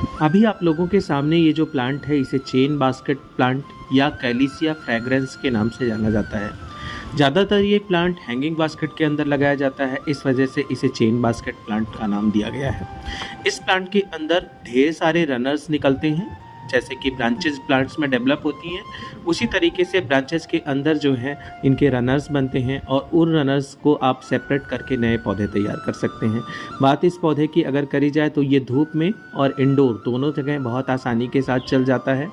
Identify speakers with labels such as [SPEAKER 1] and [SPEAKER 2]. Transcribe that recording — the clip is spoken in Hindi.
[SPEAKER 1] अभी आप लोगों के सामने ये जो प्लांट है इसे चेन बास्केट प्लांट या कैलिसिया फ्रेग्रेंस के नाम से जाना जाता है। ज़्यादातर ये प्लांट हैंगिंग बास्केट के अंदर लगाया जाता है, इस वजह से इसे चेन बास्केट प्लांट का नाम दिया गया है। इस प्लांट के अंदर ढेर सारे रनर्स निकलते हैं, जैसे कि ब्रांचेस प्लांट्स में डेवलप होती हैं, उसी तरीके से ब्रांचेस के अंदर जो है इनके रनर्स बनते हैं और उन रनर्स को आप सेपरेट करके नए पौधे तैयार कर सकते हैं। बात इस पौधे की अगर करी जाए तो ये धूप में और इंडोर दोनों जगह बहुत आसानी के साथ चल जाता है।